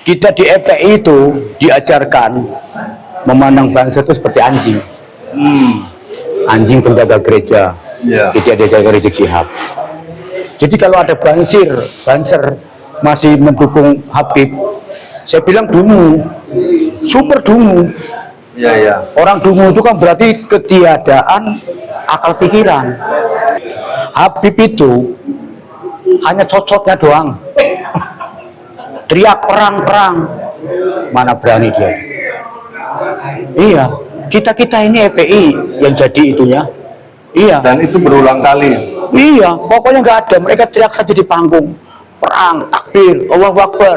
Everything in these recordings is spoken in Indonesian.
Kita di FPI itu diajarkan memandang bangsa itu seperti anjing. Anjing penjaga gereja. Tidak ada Rizik Syihab. Jadi kalau ada banser masih mendukung Habib, saya bilang dungu, super dungu. Orang dungu itu kan berarti ketiadaan akal pikiran. Habib itu hanya cocoknya doang, teriak perang, mana berani dia. Iya, kita ini FPI yang jadi itunya. Iya. Dan itu berulang kali. Iya, pokoknya nggak ada, mereka teriak saja di panggung, perang, takbir, Allahu Akbar.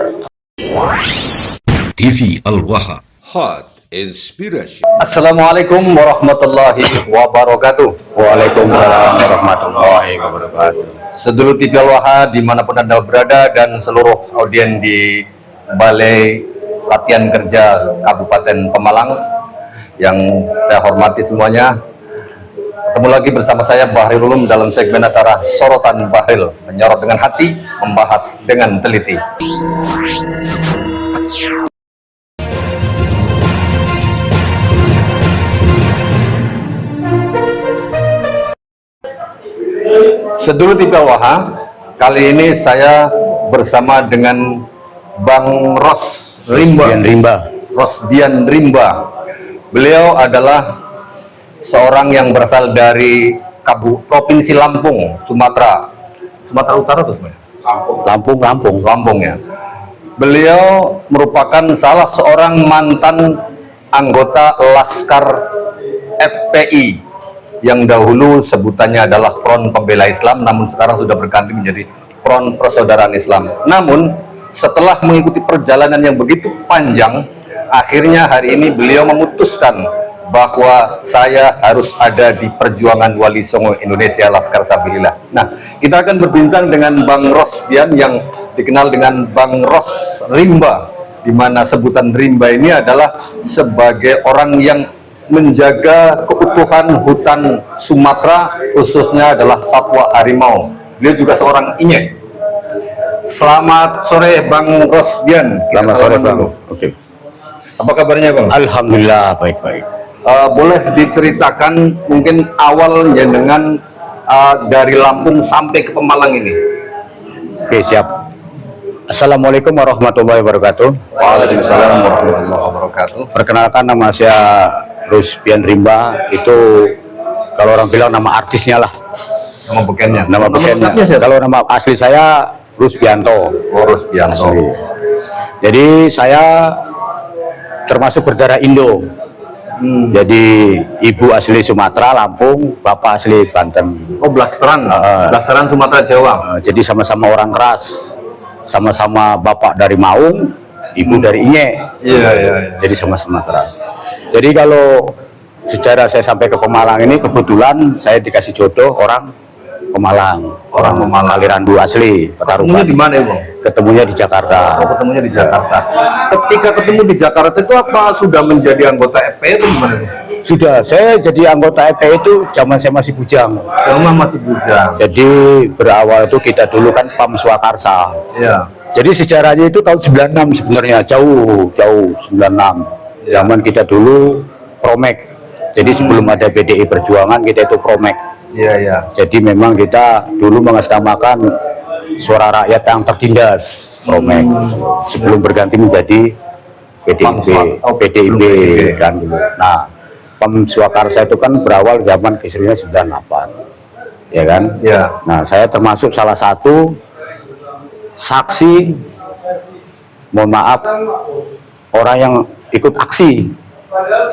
TV Al-Waha. Hot Inspiration. Assalamualaikum warahmatullahi wabarakatuh. Waalaikumsalam warahmatullahi wabarakatuh. Sedulur TV Al-Waha dimanapun Anda berada dan seluruh audien di Balai Latihan Kerja Kabupaten Pemalang yang saya hormati semuanya. Ketemu lagi bersama saya Bahril Ulum dalam segmen acara Sorotan Bahril, menyorot dengan hati, membahas dengan teliti. Sedulur TV Al-Waha, kali ini saya bersama dengan Bang Rosdian Rimba. Beliau adalah seorang yang berasal dari Provinsi Lampung, Sumatera Utara tuh sebenarnya. Lampung ya. Beliau merupakan salah seorang mantan anggota Laskar FPI yang dahulu sebutannya adalah Front Pembela Islam, namun sekarang sudah berganti menjadi Front Persaudaraan Islam. Namun setelah mengikuti perjalanan yang begitu panjang, akhirnya hari ini beliau memutuskan bahwa saya harus ada di perjuangan Wali Songo Indonesia Laskar Sabilillah. Nah, kita akan berbincang dengan Bang Rosdian yang dikenal dengan Bang Ros Rimba, di mana sebutan Rimba ini adalah sebagai orang yang menjaga keutuhan hutan Sumatera, khususnya adalah satwa harimau. Beliau juga seorang inyek. Selamat sore Bang Rosdian. Selamat sore Bang. Oke. Apa kabarnya Bang? Alhamdulillah baik-baik. Boleh diceritakan mungkin awalnya dengan dari Lampung sampai ke Pemalang ini? Oke, siap. Assalamualaikum warahmatullahi wabarakatuh. Waalaikumsalam warahmatullahi wabarakatuh. Perkenalkan, nama saya Rosdian Rimba. Itu kalau orang bilang nama artisnya lah. Nama bekennya? Nama bekennya. Kalau nama asli saya Rusbianto. Rusbianto. Asli. Jadi saya termasuk berdarah Indo. Jadi ibu asli Sumatera, Lampung, bapak asli Banten. Oh, blasteran, blasteran Sumatera Jawa. Jadi sama-sama orang keras, sama-sama bapak dari Maung, ibu dari Inyek. Iya. Jadi sama-sama keras. Jadi kalau sejarah saya sampai ke Pemalang ini, kebetulan saya dikasih jodoh orang Pemalang, orang Alirandu asli. Ketemunya di mana Bang? Ketemunya di Jakarta. Oh, ketemunya di Jakarta. Ketika ketemu di Jakarta itu apa sudah menjadi anggota FPI itu gimana? Sudah, saya jadi anggota FPI itu zaman saya masih bujang. Masih bujang. Jadi berawal itu kita dulu kan PAM Swakarsa. Iya. Jadi sejarahnya itu tahun 96 sebenarnya, jauh 96. Zaman kita dulu Promek. Jadi sebelum ada PDI Perjuangan kita itu Promek. Iya. Jadi memang kita dulu mengatasnamakan suara rakyat yang tertindas, Promek, sebelum berganti menjadi PDIP kan dulu. Nah, PAM Swakarsa itu kan berawal zaman kisruhnya 98, ya kan? Iya. Nah, saya termasuk salah satu saksi, mohon maaf, orang yang ikut aksi.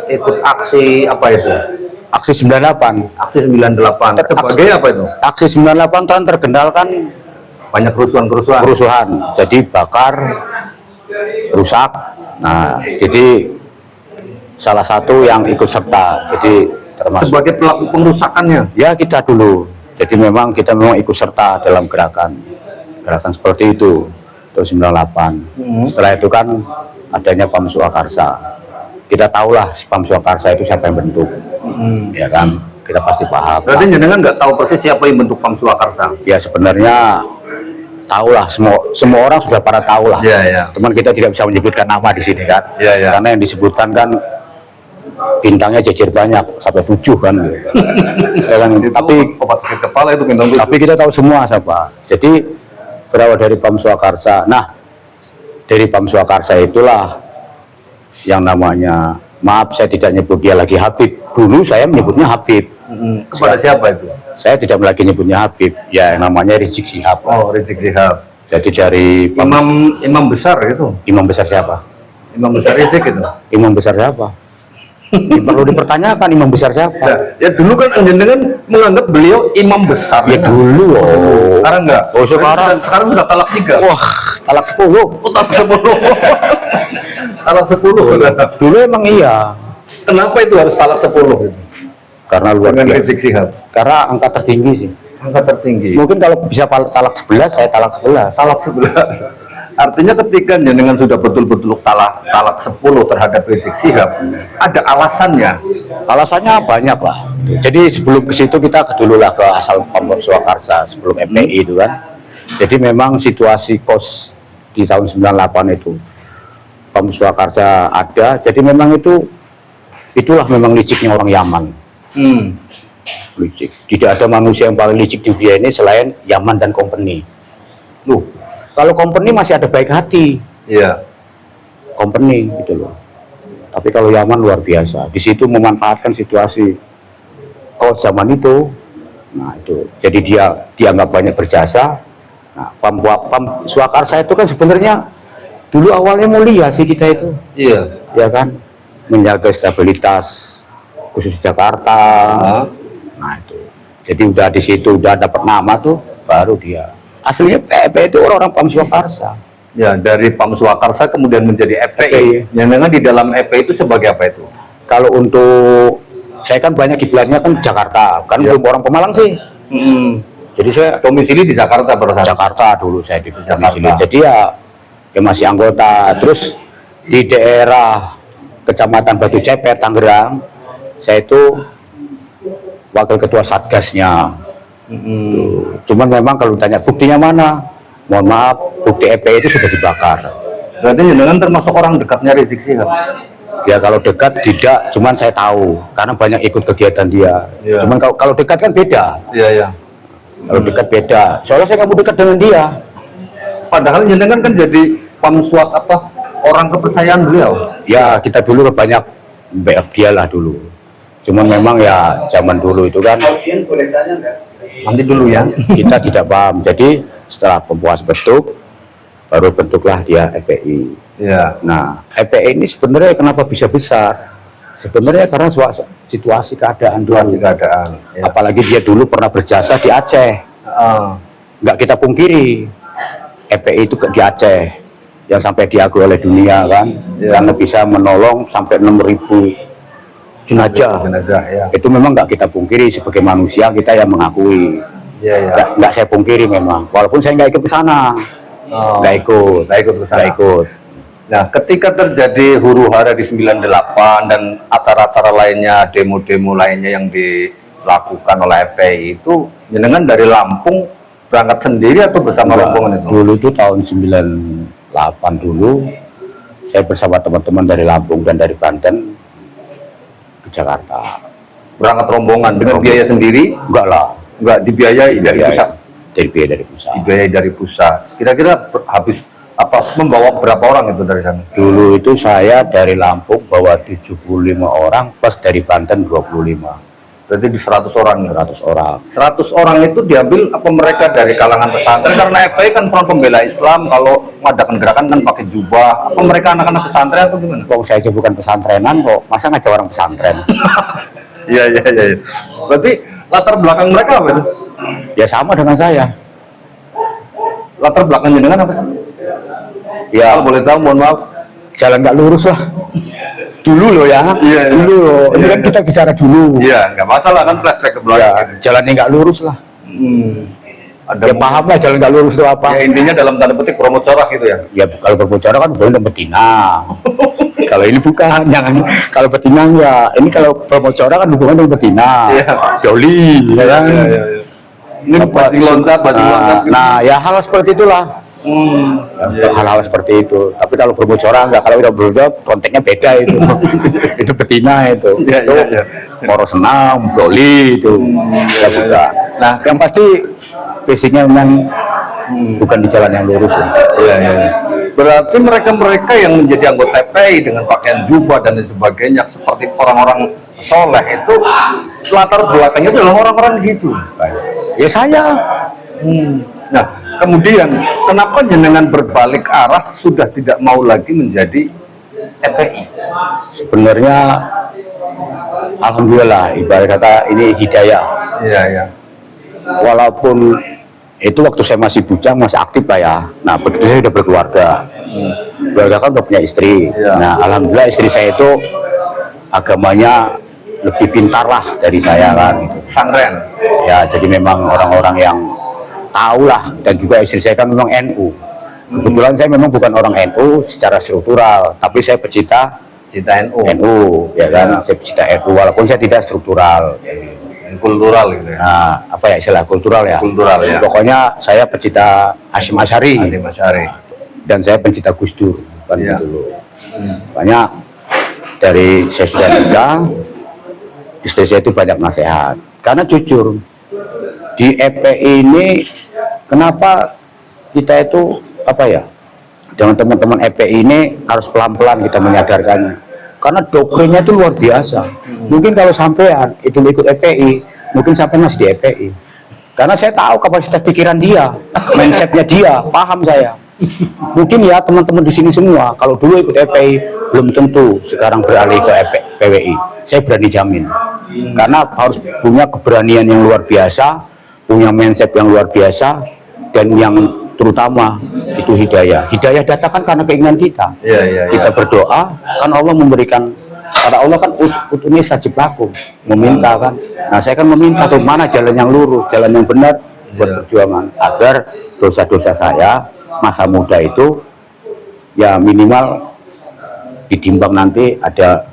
Ikut aksi apa itu? Aksi 98. Aksi 98. Sebagai apa itu? Aksi 98 kan terkenal kan Banyak kerusuhan. Jadi bakar, rusak. Nah, jadi salah satu yang ikut serta. Jadi termasuk sebagai pelaku pengerusakannya. Ya, kita dulu. Jadi memang kita ikut serta dalam gerakan seperti itu tahun 98. Setelah itu kan adanya PAM Swakarsa. Kita tahulah PAM Swakarsa itu siapa yang bentuk. Ya kan, kita pasti paham. Berarti jenengan nggak tahu persis siapa yang bentuk PAM Swakarsa? Ya sebenarnya tahu lah, semua orang sudah pada tahu lah. Iya, iya. Teman kita tidak bisa menyebutkan nama di sini kan. Iya, iya. Karena yang disebutkan kan bintangnya jejer banyak sampai 7 kan. Ya kan? Itu Tapi obat sakit kepala itu bintang 7. tapi kita tahu semua siapa. Jadi berawal dari Pam Swakarsa. Nah, dari Pam Swakarsa itulah yang namanya, maaf saya tidak nyebut dia lagi Habib. Dulu saya menyebutnya Habib. Kepada siapa itu? Saya tidak lagi nyebutnya Habib. Ya namanya Rizik Syihab. Oh, Rizik Syihab. Jadi dari Imam besar itu. imam besar siapa? Imam besar Rizik itu. Imam besar siapa? Ini perlu dipertanyakan imam besar siapa? Ya dulu kan jenengan menganggap beliau imam besar. Ya dulu. Oh. Sekarang enggak. Oh, sekarang sudah talak 3. Wah, talak 10. Talak 10. Talak 10. Dulu emang iya. Kenapa itu harus talak 10 gitu? Karena luar Dengan biasa. Rizik Syihab. Karena angka tertinggi sih. Angka tertinggi. Mungkin kalau bisa talak 11, saya talak 11. Talak 11. Artinya ketika jenengan sudah betul-betul talak 10 terhadap Rizik Syihab, ada alasannya. Alasannya banyak lah. Jadi sebelum ke situ kita dululah ke asal Pam Swakarsa sebelum FPI itu kan. Jadi memang situasi kos di tahun 98 itu Pam Swakarsa ada. Jadi memang itulah memang liciknya orang Yaman. Licik. Tidak ada manusia yang paling licik di dunia ini selain Yaman dan company. Loh, kalau company masih ada baik hati. Iya. Company gitu loh. Tapi kalau Yaman luar biasa. Di situ memanfaatkan situasi kos zaman itu. Nah itu. Jadi dia dianggap banyak berjasa. Nah, Pam Swakarsa itu kan sebenarnya dulu awalnya mulia sih kita itu. Iya. Ya kan? Menjaga stabilitas khusus Jakarta. Nah itu. Jadi udah di situ udah dapat nama tuh, baru dia. Aslinya PEP itu orang-orang Pam Swakarsa. Ya, dari Pam Swakarsa kemudian menjadi FPI. Yang dengan di dalam FPI itu sebagai apa itu? Kalau untuk saya kan banyak kiblatnya kan Jakarta, kan belum orang Pemalang sih. Jadi saya Domisili di Jakarta pada saat Jakarta dulu saya di Jakarta. sini. Jadi ya masih anggota. Terus di daerah Kecamatan Batu Cepet, Tangerang, saya itu wakil ketua satgasnya. Cuman memang kalau ditanya buktinya mana, mohon maaf, bukti FPI itu sudah dibakar. Berarti jenengan termasuk orang dekatnya Rizik Syihab. Ya kalau dekat tidak, cuman saya tahu karena banyak ikut kegiatan dia. Iya. Cuman kalau dekat kan beda. Iya, iya. Kalau dekat beda. Soalnya saya nggak mau dekat dengan dia. Padahal jenengan kan jadi orang kepercayaan beliau. Ya kita dulu banyak backup dia lah dulu. Cuman memang ya zaman dulu itu kan Nanti dulu ya. kita tidak paham. Jadi setelah pempuas bentuk, baru bentuklah dia FPI. Iya. Nah, FPI ini sebenarnya kenapa bisa besar? Sebenarnya karena situasi keadaan dulu. Keadaan. Ya. Apalagi dia dulu pernah berjasa di Aceh. Nggak kita pungkiri, FPI itu di Aceh yang sampai diakui oleh dunia kan, karena bisa menolong sampai 6.000 jenazah. Ya. Itu memang nggak kita pungkiri, sebagai manusia kita yang mengakui. Iya, iya. Nggak saya pungkiri memang, walaupun saya nggak ikut ke sana. Nggak ikut ke sana. nggak ikut. Nah, ketika terjadi huru-hara di 98 dan acara-acara lainnya, demo-demo lainnya yang dilakukan oleh FPI itu, jenengan dari Lampung berangkat sendiri atau bersama rombongan itu? Dulu itu tahun 98 dulu, saya bersama teman-teman dari Lampung dan dari Banten ke Jakarta. Berangkat rombongan dengan biaya sendiri? Enggak lah, Enggak dibiayai dari pusat. dari biaya dari pusat. Dibiayai dari pusat. Kira-kira habis membawa berapa orang itu dari sana? Dulu itu saya dari Lampung bawa 75 orang, plus dari Banten 25. Berarti di 100 orang. 100 orang. 100 orang itu diambil apa mereka dari kalangan pesantren? Karena FPI kan front pembela Islam, kalau mengadakan gerakan kan pakai jubah. Apa mereka anak-anak pesantren atau gimana? Kok saya aja bukan pesantrenan kok, masa ngajak orang pesantren? Iya. Berarti latar belakang mereka apa itu? Ya sama dengan saya. Latar belakang jenengan apa sih? Ya Kalau boleh tahu, mohon maaf. jalan nggak lurus lah. Dulu loh ya. Iya. Dulu loh. Ini kan kita bicara dulu. Iya, nggak masalah kan, flashback ke Ya, belakang. jalannya nggak lurus lah. Ada Ya paham lah jalan nggak lurus itu apa. Ya, intinya dalam tanda petik promo corak gitu ya. Ya kalau berbicara kan boleh betina. Kalau ini bukan, jangan. Kalau betina ya, ini kalau berbicara kan hubungan dengan betina. Iya. Joli, ya kan? Iya. Ini baju loncat, baju loncat. Gitu. Nah, ya hal seperti itulah. Hal-hal seperti itu. Tapi kalau berbocoran enggak, kalau kita berbocoran konteksnya beda itu. Itu betina itu. Iya, Itu iya, iya. moro senam, broli itu. Ya, bukan. Nah, yang pasti basicnya memang bukan di jalan yang lurus ya. Iya, iya. Berarti mereka-mereka yang menjadi anggota FPI dengan pakaian jubah dan lain sebagainya seperti orang-orang soleh itu latar belakangnya adalah orang-orang gitu. Ya saya. Nah, kemudian kenapa jenengan berbalik arah sudah tidak mau lagi menjadi FPI? Sebenarnya alhamdulillah ibarat kata ini hidayah. Iya, iya. Walaupun itu waktu saya masih bujang masih aktif lah ya. Nah begitu saya udah berkeluarga, keluarga kan udah punya istri. Ya. Nah alhamdulillah istri saya itu agamanya lebih pintar lah dari saya kan. Pesantren. Ya jadi memang orang-orang yang tahu lah, dan juga istri saya kan memang NU. Kebetulan saya memang bukan orang NU secara struktural, tapi saya pecinta Cita NU. NU, ya kan. Ya. Saya pecinta NU walaupun saya tidak struktural. Kultural gitu ya. Nah, apa ya istilah kultural ya? Kultural ya. Pokoknya saya pecinta Hasyim Asy'ari Hasyim Asy'ari. dan saya pencinta Gus Dur kan Ya. gitu loh. Banyak dari saya sudah nikah, istri saya itu banyak nasihat. Karena jujur di FPI ini kenapa kita itu apa ya? Dengan teman-teman FPI ini harus pelan-pelan kita menyadarkannya. Karena doktrinnya itu luar biasa. Mungkin kalau sampean itu ikut FPI, mungkin sampean masih di FPI. Karena saya tahu kapasitas pikiran dia, mindsetnya dia, paham saya. Mungkin ya teman-teman di sini semua, kalau dulu ikut FPI belum tentu sekarang beralih ke PWI. Saya berani jamin. Karena harus punya keberanian yang luar biasa, punya mindset yang luar biasa, dan yang terutama itu hidayah. Hidayah datangkan karena keinginan kita. Iya, iya, iya. Kita berdoa, kan Allah memberikan. Pada Allah kan utuni sajib laku, meminta kan. Nah saya kan meminta tuh mana jalan yang lurus, jalan yang benar buat perjuangan, agar dosa-dosa saya masa muda itu ya minimal ditimbang nanti ada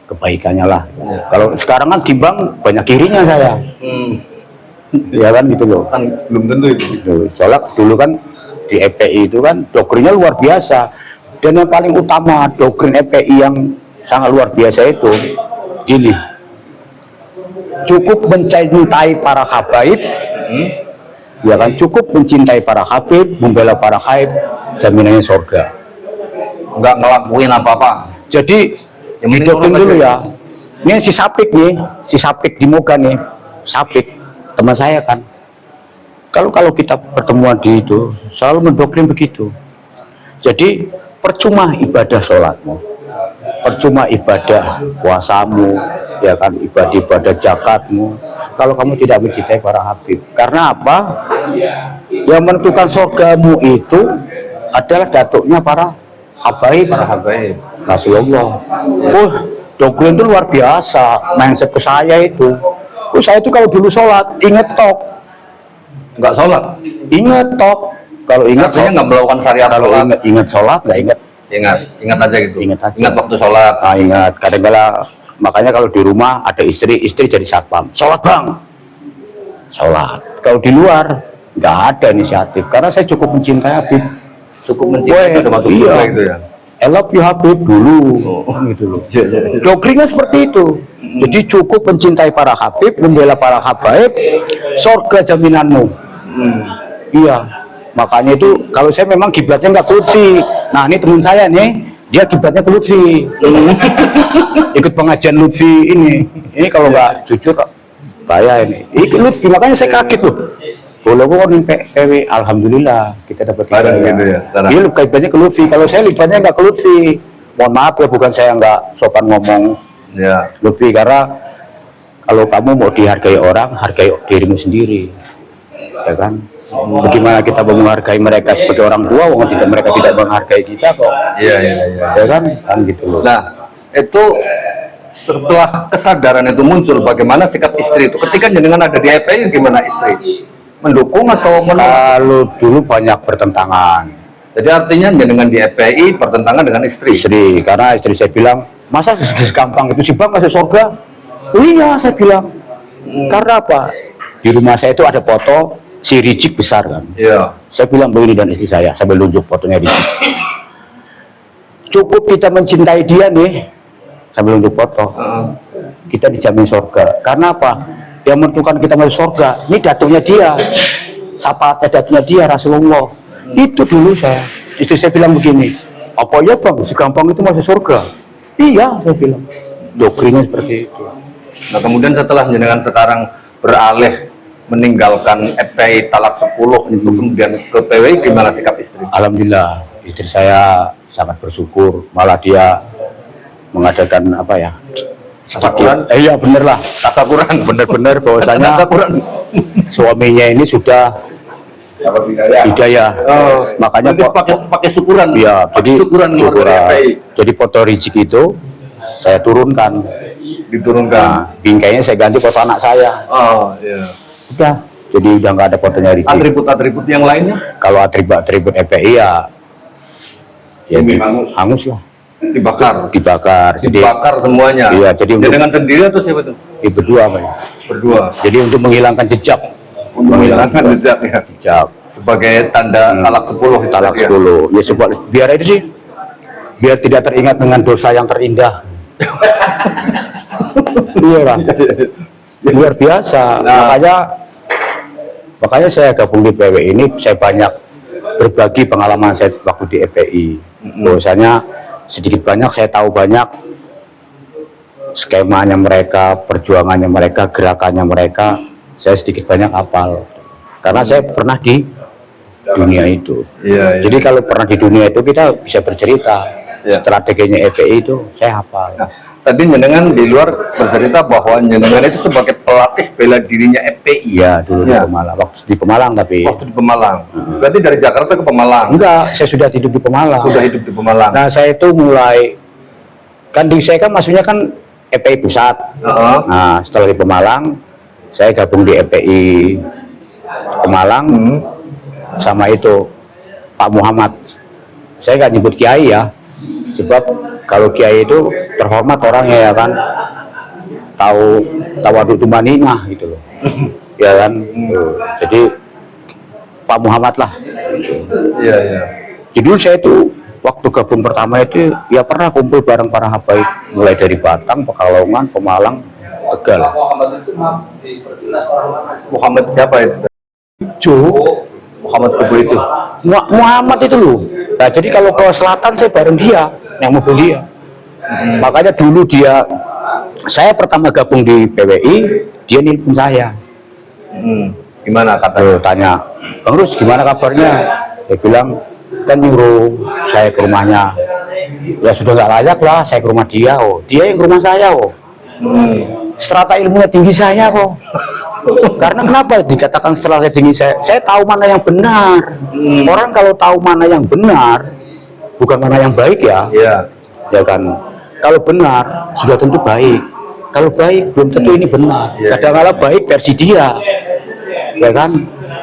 kebaikannya lah. Kalau sekarang kan timbang banyak kirinya saya. Ya kan gitu loh. Kan belum tentu itu. Soalnya dulu kan di FPI itu kan doktrinnya luar biasa, dan yang paling utama doktrin FPI yang sangat luar biasa itu gini, cukup mencintai para habaib, ya kan, cukup mencintai para habib, membela para haib, jaminannya surga. Nggak ngelakuin apa-apa. Jadi Yang penting doktrin nurut dulu aja. ya. Ini si Sapik di Moga nih, Sapik teman saya kan. Kalau kita pertemuan di itu selalu mendoktrin begitu. Jadi percuma ibadah sholatmu, percuma ibadah puasamu, ya kan, ibadah zakatmu, kalau kamu tidak mencintai para habib. Karena apa? Yang menentukan surgamu itu adalah datuknya para habaib, Rasulullah. Doktrin itu luar biasa. Mindset ke saya itu. Saya itu kalau dulu sholat inget tok, Nggak sholat. inget tok. Kalau ingat Artinya nggak melakukan syariat kalau sholat. ingat sholat nggak ingat. Ingat aja gitu. Ingat aja. Ingat waktu sholat. Nah, ingat. Kadang-kala makanya kalau di rumah ada istri jadi satpam. Sholat bang, sholat. Kalau di luar nggak ada inisiatif. Karena saya cukup mencintai Habib. Cukup mencintai udah masuk Iya. surga gitu ya. I love you Habib dulu, gitu loh. Iya, iya, iya. Doktrinnya seperti itu. Jadi cukup mencintai para Habib, membela para habaib, surga jaminanmu. Iya. Makanya itu kalau saya memang kiblatnya nggak ke Lutfi. Nah ini teman saya nih, dia kiblatnya ke Lutfi. Ikut pengajian Lutfi ini. Ini kalau nggak jujur bahaya ini. Ikut Lutfi, makanya saya kaget loh. Boleh kok nih PW, alhamdulillah kita dapat Bareng hidayah. gitu ya, sekarang. Iya, kaitannya ke Lutfi. Kalau saya libatnya nggak ke Lutfi. Mohon maaf ya, bukan saya nggak sopan ngomong Ya. Lutfi, karena kalau kamu mau dihargai orang, hargai dirimu sendiri, ya kan? Bagaimana kita mau menghargai mereka sebagai orang tua, walaupun mereka tidak menghargai kita kok, Iya, iya, iya. ya kan? Kan gitu loh. Nah, itu setelah kesadaran itu muncul, bagaimana sikap istri itu? Ketika jenengan ada di FPI, gimana istri? Mendukung atau menolak? Kalau dulu banyak bertentangan. Jadi artinya jenengan di FPI bertentangan dengan istri. Istri, karena istri saya bilang, masa segampang itu sih bang masuk surga? Oh iya, saya bilang. Karena apa? Di rumah saya itu ada foto si Rizik besar kan. Iya. Saya bilang begini dan istri saya sambil nunjuk fotonya Rizik. Cukup kita mencintai dia nih, sambil nunjuk foto. Kita dijamin surga. Karena apa? Yang menentukan kita masuk surga, ini datunya dia. Syafaatnya datunya dia, Rasulullah. Itu dulu saya. Istri saya bilang begini, apa ya bang, segampang itu masuk surga? Iya, saya bilang. Doktrinnya seperti itu. Nah kemudian setelah jenengan sekarang beralih meninggalkan FPI Talak 10 itu kemudian ke PWI, gimana sikap istri? Alhamdulillah, istri saya sangat bersyukur. Malah dia mengadakan apa ya? Tasakuran? Iya bener lah. Tasakuran. Bener-bener bahwasanya Tasakuran. suaminya ini sudah hidayah. Oh, Makanya berarti pakai syukuran. ya, Pakai jadi syukuran keluar dari FPI. jadi foto Rizik itu saya turunkan. Diturunkan. Nah, bingkainya saya ganti foto anak saya. Oh iya. Udah, jadi udah nggak ada fotonya Rizik. Atribut-atribut yang lainnya Kalau atribut FPI ya Lebih hangus lah, dibakar Jadi semuanya. iya, jadi untuk dengan sendiri atau siapa itu? berdua Pak. Berdua. Jadi untuk menghilangkan jejak, Menghilangkan jejaknya jejak sebagai tanda talak 10. talak ya. 10. Ya biar itu sih, biar tidak teringat dengan dosa yang terindah. Iya lah, luar biasa. Makanya saya gabung di PWI ini, saya banyak berbagi pengalaman saya waktu di FPI. Bahwasanya sedikit banyak saya tahu banyak skemanya mereka, perjuangannya mereka, gerakannya mereka. Saya sedikit banyak hafal karena saya pernah di dunia itu. Iya, iya. Jadi kalau pernah di dunia itu kita bisa bercerita. Iya. Strateginya FPI itu saya hafal. Nah, tadi jenengan di luar bercerita bahwa jenengan itu sebagai pelatih bela dirinya FPI. Iya, dulu Iya. di Pemalang. Waktu di Pemalang tapi Waktu di Pemalang. Berarti dari Jakarta ke Pemalang. enggak, saya sudah hidup di Pemalang. Sudah hidup di Pemalang. Nah, saya itu mulai kan di saya kan maksudnya kan FPI pusat. Heeh. Nah, setelah di Pemalang saya gabung di FPI Pemalang sama itu Pak Muhammad. Saya nggak nyebut kiai ya, sebab kalau kiai itu terhormat orangnya ya kan, tahu tawadhu tumaninah gitu loh, ya kan. Jadi Pak Muhammad lah. Iya, iya. Jadi dulu saya itu waktu gabung pertama itu ya pernah kumpul bareng para habaib mulai dari Batang, Pekalongan, Pemalang, Tegal. Muhammad siapa itu? Muhammad Kubu itu. Muhammad itu loh. Nah, jadi kalau ke selatan saya bareng dia, yang mobil dia. Makanya dulu saya pertama gabung di PWI, dia nelpon saya. Gimana katanya? Tanya, Bang Rus gimana kabarnya? Saya bilang, kan nyuruh saya ke rumahnya. Ya sudah nggak layak lah, saya ke rumah dia. Oh, dia yang ke rumah saya. Oh. Strata ilmunya tinggi saya kok. Karena kenapa dikatakan strata tinggi saya tahu mana yang benar. Orang kalau tahu mana yang benar, bukan mana yang baik ya. Iya. Ya kan. Kalau benar sudah tentu baik. Kalau baik belum tentu ini benar. Kadang-kadang baik versi dia. Ya kan.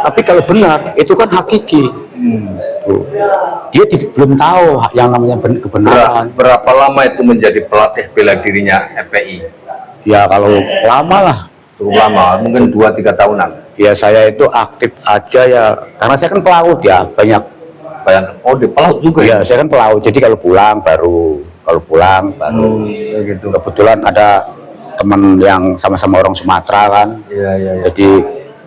Tapi kalau benar itu kan hakiki. Tuh. Dia belum tahu yang namanya kebenaran. Berapa lama itu menjadi pelatih bela dirinya FPI? Ya kalau lama lah. Cukup lama, mungkin 2-3 tahunan. Ya saya itu aktif aja ya, karena saya kan pelaut ya, banyak. Oh di pelaut juga Ya saya kan pelaut, jadi kalau pulang baru gitu. Kebetulan ada teman yang sama-sama orang Sumatera kan. Iya, iya, iya. Jadi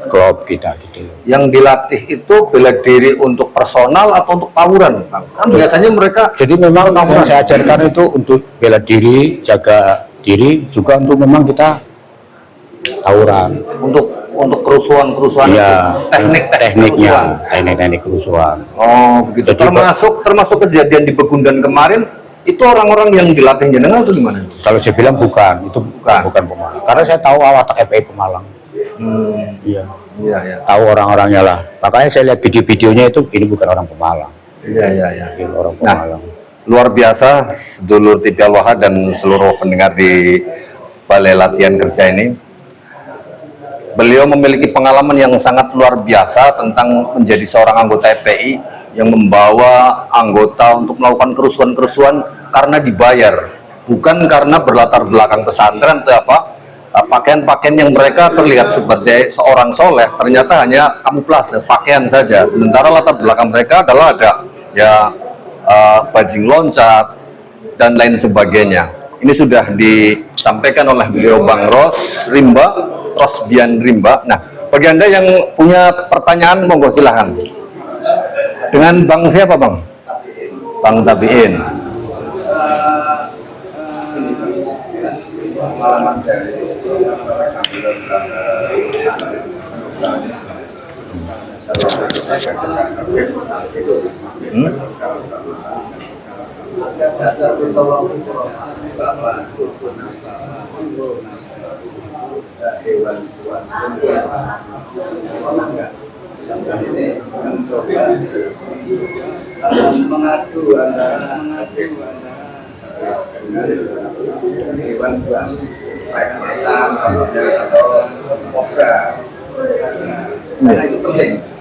klub kita gitu. Yang dilatih itu bela diri untuk personal atau untuk tawuran? Kan biasanya mereka. Jadi memang yang saya ajarkan itu untuk bela diri, jaga diri, juga untuk memang kita tawuran. Untuk kerusuhan Iya, tekniknya. teknik kerusuhan. Oh begitu. Jadi, termasuk kejadian di Begundan kemarin itu orang-orang yang dilatih jenengan itu gimana? Kalau saya bilang bukan, itu bukan Pemalang. Karena saya tahu watak FPI Pemalang. Iya. Iya, iya. Tahu orang-orangnya lah. Makanya saya lihat video-videonya itu ini bukan orang Pemalang. Iya, iya, iya. Ini orang Pemalang. Luar biasa, sedulur TV Al-Wahad dan seluruh pendengar di Balai Latihan Kerja ini. Beliau memiliki pengalaman yang sangat luar biasa tentang menjadi seorang anggota FPI yang membawa anggota untuk melakukan kerusuhan-kerusuhan karena dibayar, bukan karena berlatar belakang pesantren atau apa, pakaian-pakaian yang mereka terlihat sebagai seorang soleh ternyata hanya kamuflase pakaian saja, sementara latar belakang mereka adalah ada ya bajing loncat dan lain sebagainya. Ini sudah disampaikan oleh beliau Bang Rosbian Rimba. Nah, bagi Anda yang punya pertanyaan monggo silahkan. Dengan Bang siapa Bang? Bang Tabiin.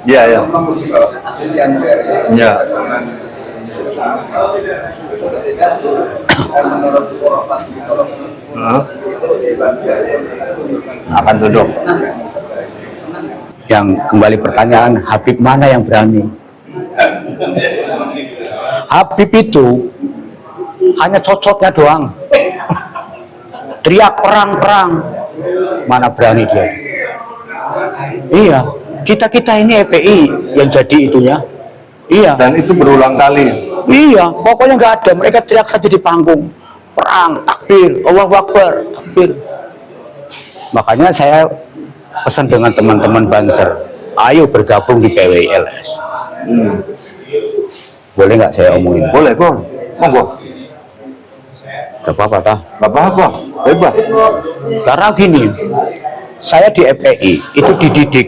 Ya, ya. Ya. Akan duduk. Yang kembali pertanyaan, Habib mana yang berani? Habib itu hanya cocoknya doang. Teriak perang-perang, mana berani dia? Iya, kita ini FPI yang jadi itunya. Iya. Dan itu berulang kali. Iya, pokoknya nggak ada. Mereka teriak saja di panggung, perang, takbir, Allahu Akbar, takbir. Makanya saya pesan dengan teman-teman Banser, ayo bergabung di PWILS. Boleh nggak saya omongin? Boleh, Bang. Monggo. Gak apa-apa, tah? Gak apa-apa, bebas. Karena gini, saya di FPI itu dididik.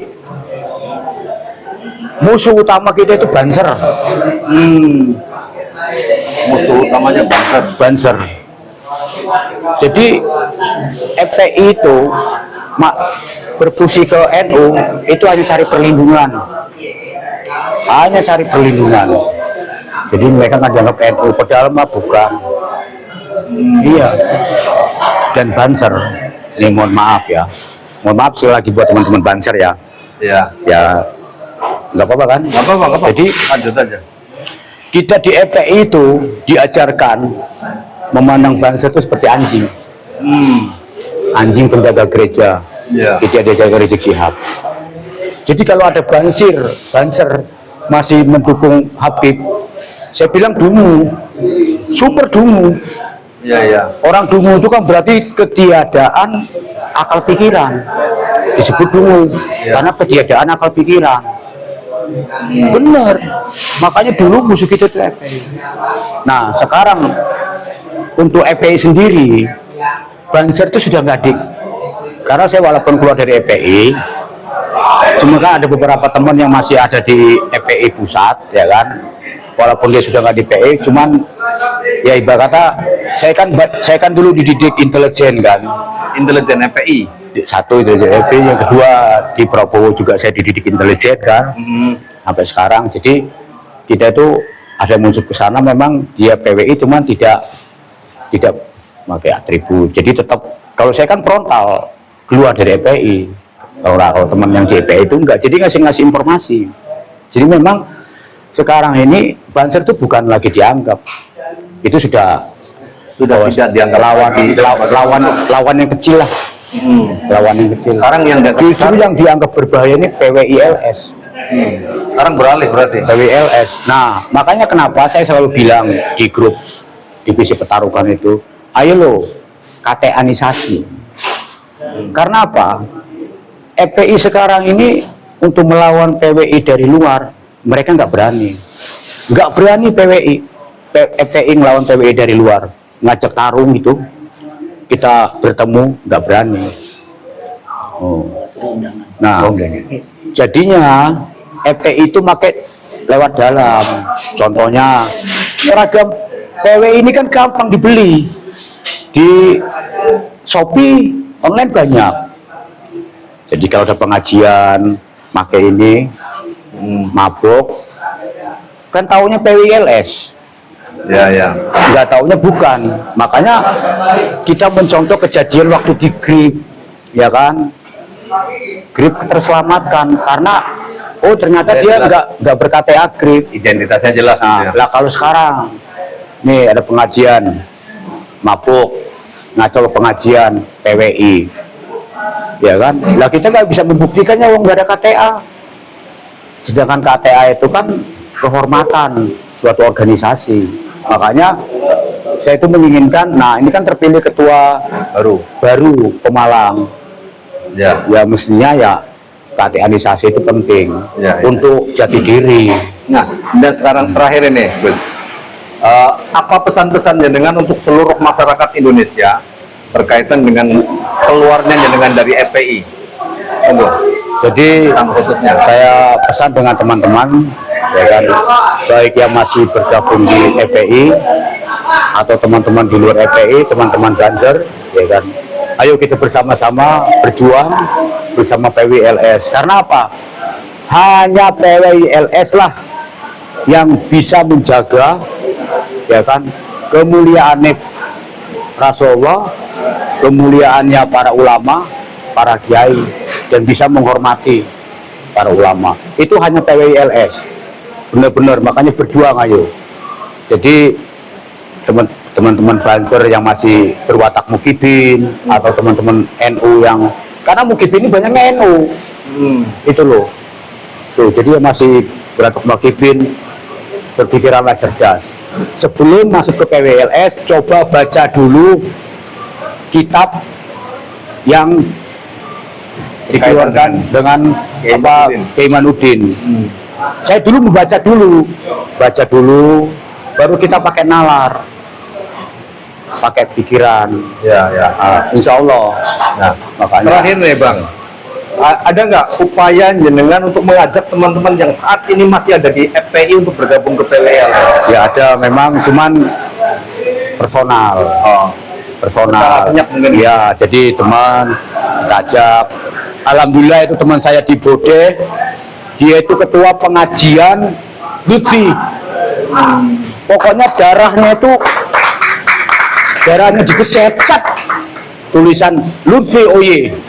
Musuh utama kita itu Banser. Musuh utamanya Banser. Banser. Jadi FPI itu berfungsi ke NU itu hanya cari perlindungan. Hanya cari perlindungan. Jadi mereka nggak dianggap NU, padahal mah bukan. Iya. Dan Banser, ini mohon maaf ya. Mohon maaf sekali lagi buat teman-teman Banser ya. Ya. Ya, nggak apa-apa kan? Nggak apa-apa, nggak apa-apa. Jadi lanjut aja. Kita di FPI itu diajarkan memandang Banser itu seperti anjing. Anjing penjaga gereja. Ya. Jadi ada jaga Rizik Syihab. Jadi kalau ada Banser masih mendukung Habib, saya bilang dungu, super dungu. Iya, iya. Orang dungu itu kan berarti ketiadaan akal pikiran. Disebut dungu karena ketiadaan akal pikiran. Bener. Makanya dulu musuh kita itu FPI. Nah, sekarang untuk FPI sendiri, Banser itu sudah nggak dik. Karena saya walaupun keluar dari FPI, cuma kan ada beberapa teman yang masih ada di FPI pusat, ya kan. Walaupun dia sudah nggak di FPI, cuman ya ibarat kata saya kan dulu dididik intelijen kan. Intelijen FPI. Satu itu FPI, yang kedua di Prabowo juga saya dididik intelijen kan. Sampai sekarang, jadi kita itu ada muncul ke sana, memang dia PWI cuman tidak pakai atribut. Jadi tetap, kalau saya kan frontal keluar dari FPI. Kalau teman yang di FPI itu enggak, jadi ngasih informasi. Jadi memang sekarang ini Banser itu bukan lagi dianggap, itu sudah tidak dianggap lawan yang kecil lah. Lawan yang kecil. Sekarang yang justru yang dianggap berbahaya ini PWILS. Sekarang beralih berarti PWILS. Nah, makanya kenapa saya selalu bilang di grup divisi pertarungan itu, ayo lo KTA-nisasi. Karena apa? FPI sekarang ini untuk melawan PWI dari luar, mereka nggak berani PWI FPI melawan PWI dari luar, ngajak tarung itu, kita bertemu nggak berani. Nah, jadinya FPI itu pakai lewat dalam. Contohnya seragam PWI ini kan gampang dibeli di Shopee, online banyak. Jadi kalau ada pengajian pakai ini, mabuk, kan taunya PWILS. ya. Nggak taunya bukan. Makanya kita mencontoh kejadian waktu di GRIP ya kan, Grip terselamatkan karena ternyata dia nggak ber-KTA Grip. Identitasnya jelas. Nah, lah kalau sekarang nih ada pengajian mabuk, ngacol pengajian PWI, ya kan? Lah kita nggak bisa membuktikannya wong nggak ada KTA. Sedangkan KTA itu kan kehormatan suatu organisasi. Makanya saya itu menginginkan, nah ini kan terpilih ketua baru Pemalang. Ya mestinya ya KTA-nisasi itu penting untuk jati diri. Nah, dan sekarang terakhir ini, Gus, apa pesan-pesan jenengan untuk seluruh masyarakat Indonesia berkaitan dengan keluarnya jenengan dari FPI? Jadi saya pesan dengan teman-teman, ya kan, baik yang masih bergabung di FPI atau teman-teman di luar FPI, teman-teman Banser, ya kan, ayo kita bersama-sama berjuang bersama PWLS. Karena apa? Hanya PWLS lah yang bisa menjaga, ya kan, kemuliaan Rasulullah, kemuliaannya para ulama, para kiai, dan bisa menghormati para ulama. Itu hanya PWLS. Benar-benar, makanya berjuang ayo. Jadi teman-teman Banser yang masih berwatak Mukibin atau teman-teman NU yang, karena Mukibin ini banyaknya NU, itu loh. Tuh, jadi yang masih berwatak Mukibin, berpikiranlah cerdas. Sebelum masuk ke PWLS, coba baca dulu kitab yang dikeluarkan dengan Keimanuddin. Saya dulu membaca dulu, baru kita pakai nalar, pakai pikiran. Insya Allah. Nah, makanya terakhir nih Bang, ada nggak upaya jenengan untuk mengajak teman-teman yang saat ini masih ada di FPI untuk bergabung ke PWL? Ya ada, memang cuman personal. Ya, jadi teman kita ajak. Alhamdulillah itu teman saya di Bode, dia itu ketua pengajian Lutfi. Pokoknya darahnya digeset, tulisan Lutfi Oye.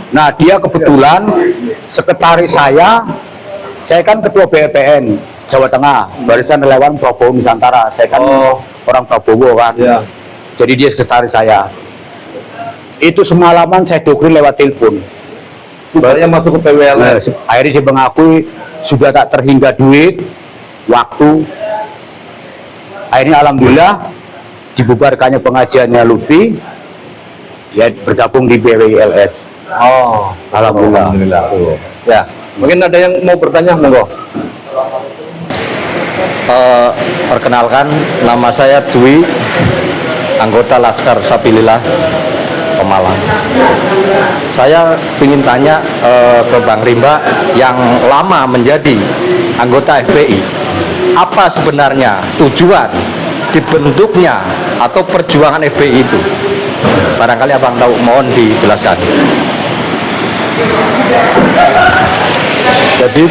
Nah, dia kebetulan sekretaris saya kan ketua BPN Jawa Tengah, Barisan Relawan Prabowo Nusantara. Saya kan orang Prabowo kan. Jadi dia sekretaris saya. Itu semalaman saya doktrin lewat telepon. Supaya masuk ke PWL. Akhirnya dia mengakui sudah tak terhingga duit, waktu. Akhirnya alhamdulillah dibubarkannya pengajiannya Lutfi, ya bergabung di PWLS. Alhamdulillah. Ya, mungkin ada yang mau bertanya, monggo. Perkenalkan, nama saya Dwi, anggota Laskar Sabilillah Pemalang. Saya ingin tanya ke Bang Rimba yang lama menjadi anggota FPI, apa sebenarnya tujuan dibentuknya atau perjuangan FPI itu? Barangkali Abang tahu, mohon dijelaskan. Jadi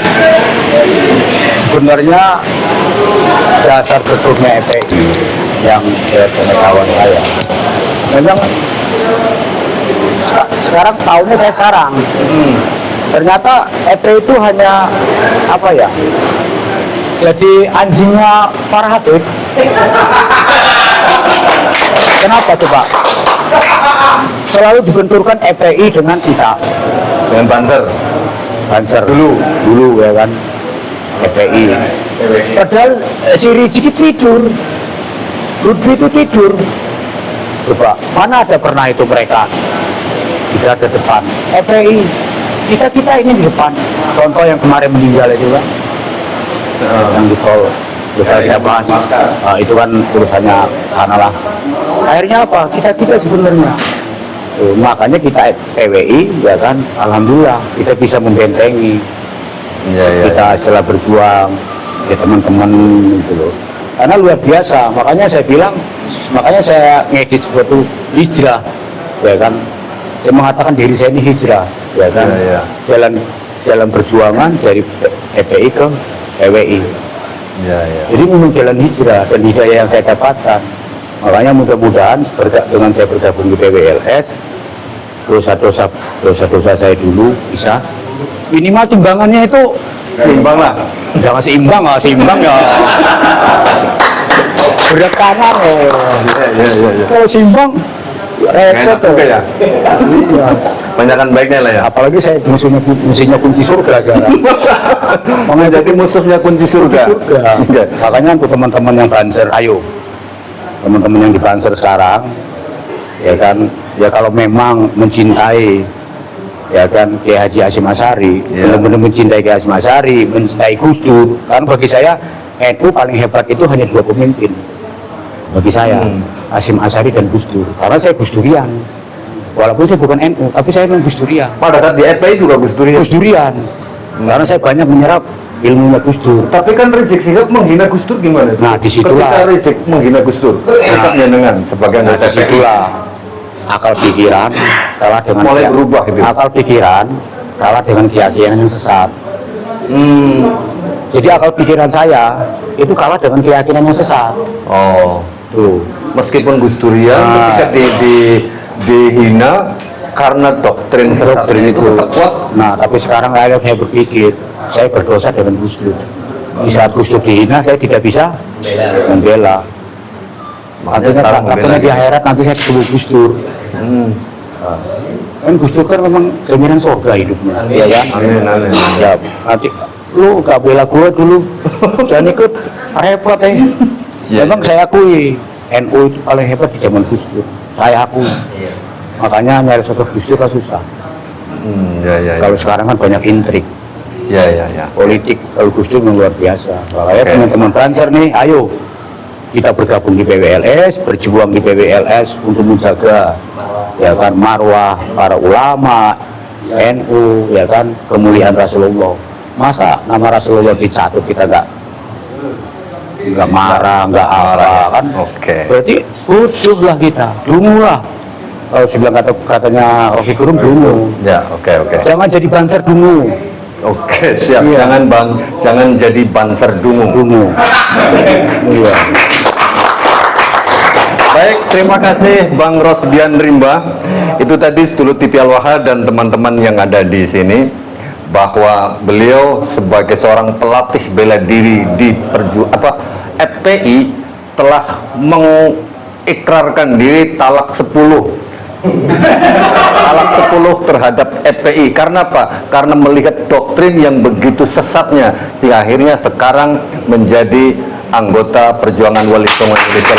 sebenarnya dasar bentuknya FPI yang saya pengetahuan saya, memang sekarang tahunnya saya sekarang. Ternyata FPI itu hanya apa ya? Jadi anjingnya para Habib. Kenapa coba? Selalu dibenturkan FPI dengan kita, Dengan Banser dulu ya kan, FPI. Padahal si Rizky tidur, Lutfi itu tidur. Coba, mana ada pernah itu mereka tidak ada depan FPI, kita ini di depan. Contoh yang kemarin meninggal itu kan, yang di tol, kita bahas, itu kan urusannya sana lah. Akhirnya apa? Kita sebenarnya. Makanya kita PWI, ya kan, alhamdulillah kita bisa membentengi. Kita setelah berjuang, ya teman-teman gitu loh. Karena luar biasa, makanya saya bilang, makanya saya ngedit suatu hijrah, ya kan. Saya mengatakan diri saya ini hijrah, ya kan. Jalan perjuangan dari FPI ke PWI. Jadi memang jalan hijrah dan hidayah yang saya dapatkan. Makanya mudah-mudahan dengan saya bergabung di PWLS, dosa-dosa saya dulu bisa minimal timbangannya itu Seimbang lah. jangan seimbang ya berat kanan Iya. kalau seimbang Enak repot juga ya. iya. Banyakan baiknya lah ya. Apalagi saya musuhnya kunci surga sekarang. Jadi musuhnya kunci surga. Iya. Makanya untuk teman-teman yang Banser, ayo teman-teman yang di Banser sekarang, ya kan, ya kalau memang mencintai, ya kan, Kiai Haji Hasyim Asy'ari, Ya. benar-benar mencintai Kiai Hasyim Asy'ari, mencintai Gus Dur, kan bagi saya NU paling hebat itu hanya dua pemimpin. Bagi saya, Hasyim Asy'ari dan Gus Dur, karena saya Gus Durian. Walaupun saya bukan NU, tapi saya memang Gus Durian. Pada saat di FPI juga Gus Dur. Gus Durian. Karena saya banyak menyerap ilmunya Gus Dur. Tapi kan Rizik Syihab menghina Gus Dur gimana? Nah, disitulah. Ketika Rizik menghina Gus Dur, sikapnya dengan sebagai Nah, anggota FPI. disitulah akal pikiran kalah dengan Mulai berubah itu. akal pikiran kalah dengan keyakinan yang sesat. Jadi akal pikiran saya itu kalah dengan keyakinan yang sesat. Oh, Tuh. meskipun Gus Durian Nah. ketika dihina karena doktrin sesat Doktrin itu itu. tetap kuat. Nah, tapi sekarang saya berpikir, saya berdosa dengan Gus Dur. Di saat Gus Dur dihina, saya tidak bisa membela. Makanya Artinya, sekarang artinya membela di akhirat nanti saya ketemu Gus Dur. Kan Gus Dur kan memang jaminan surga hidupnya, ya kan? Amin. Ya, nanti lu gak bela gua dulu, jangan ikut repot ya. Iya. Memang saya akui NU itu paling hebat di zaman Gus Dur. Saya akui. Makanya nyari sosok Gus Dur kan susah. Ya. Kalau sekarang kan banyak intrik Ya. politik. Kalau Gus Dur memang luar biasa. Makanya Oke. teman-teman Banser nih, ayo kita bergabung di PWLS, berjuang di PWLS untuk menjaga, ya kan, marwah para ulama, NU, ya kan, kemuliaan Rasulullah. Masa nama Rasulullah dicatut kita nggak marah, nggak apa kan? Oke. Berarti butuhlah kita, dungulah. Kalau bilang katanya Rofi Gerung, dungu. Ya, oke. Jangan jadi Banser dungu. Oke, siap. Iya. Jangan jadi banser dungu. Dungu. Iya. Baik, terima kasih Bang Rosdian Rimba. Itu tadi Sedulur TV Al-Waha dan teman-teman yang ada di sini, bahwa beliau sebagai seorang pelatih bela diri di FPI telah mengikrarkan diri talak 10 terhadap FPI. Karena apa? Karena melihat doktrin yang begitu sesatnya, sehingga akhirnya sekarang menjadi anggota perjuangan Wali Songo Indonesia.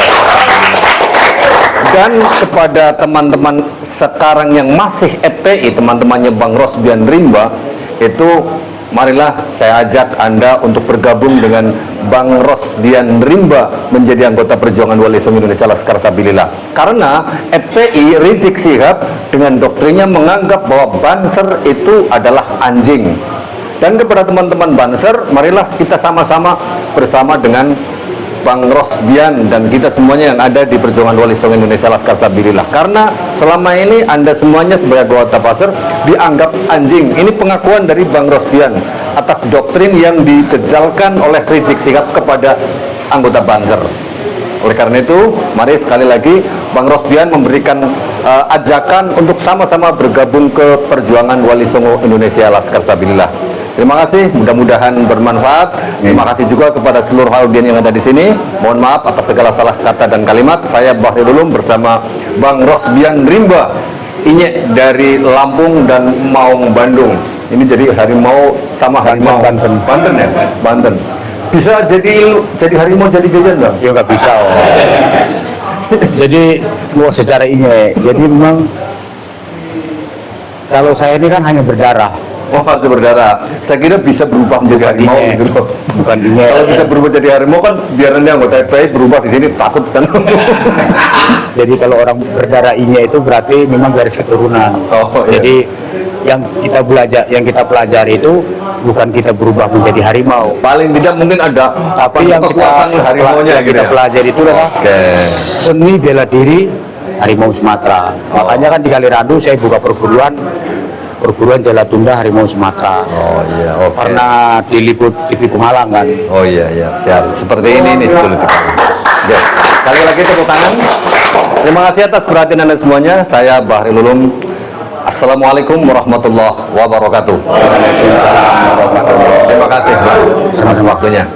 Dan kepada teman-teman sekarang yang masih FPI, teman-temannya Bang Rosdian Rimba, itu marilah saya ajak Anda untuk bergabung dengan Bang Rosdian Rimba menjadi anggota perjuangan Wali Songo Indonesia Laskar Sabilillah. Karena FPI Rizik Syihab dengan doktrinnya menganggap bahwa Banser itu adalah anjing. Dan kepada teman-teman Banser, marilah kita sama-sama bersama dengan Bang Rosdian dan kita semuanya yang ada di perjuangan Wali Songo Indonesia Laskar Sabilillah. Karena selama ini Anda semuanya sebagai anggota Banser dianggap anjing. Ini pengakuan dari Bang Rosdian atas doktrin yang dijejalkan oleh Rizik Syihab kepada anggota Banser. Oleh karena itu, mari sekali lagi Bang Rosdian memberikan ajakan untuk sama-sama bergabung ke perjuangan Wali Songo Indonesia Laskar Sabilillah. Terima kasih, mudah-mudahan bermanfaat. Terima kasih juga kepada seluruh audien yang ada di sini. Mohon maaf atas segala salah kata dan kalimat. Saya Bahril Ulum bersama Bang Rosdian Rimba, Inyek dari Lampung dan Maung Bandung. Ini jadi harimau sama harimau Banten. Banten ya? Banten. Bisa jadi harimau jadi jajan nggak? Ya nggak bisa. Jadi mau secara ini, jadi memang kalau saya ini kan hanya berdarah. Oh, harus berdarah. Saya kira bisa berubah menjadi harimau Inyek. gitu loh. Bukan inyek. Kalau bisa berubah jadi harimau kan biar nanti anggota FPI berubah di sini takut kan. Jadi kalau orang berdarah inyek itu berarti memang garis keturunan. Oh, iya. Jadi yang kita pelajari itu bukan kita berubah menjadi harimau. Paling tidak mungkin ada Tapi yang kekuatan harimaunya gitu kita ya. pelajari itu adalah Oke. seni bela diri harimau Sumatera. Makanya kan di Kalirandu saya buka perguruan Jalatunda Harimau Sumatera. Oh iya, oke. Pernah diliput TV Pemalang kan. Oh iya, siap. Seperti ini nih dulu. Ya. Sekali lagi tepuk tangan. Terima kasih atas perhatian Anda semuanya. Saya Bahril Ulum. Assalamualaikum warahmatullahi wabarakatuh. Terima kasih Pak. Sama-sama. Waktunya.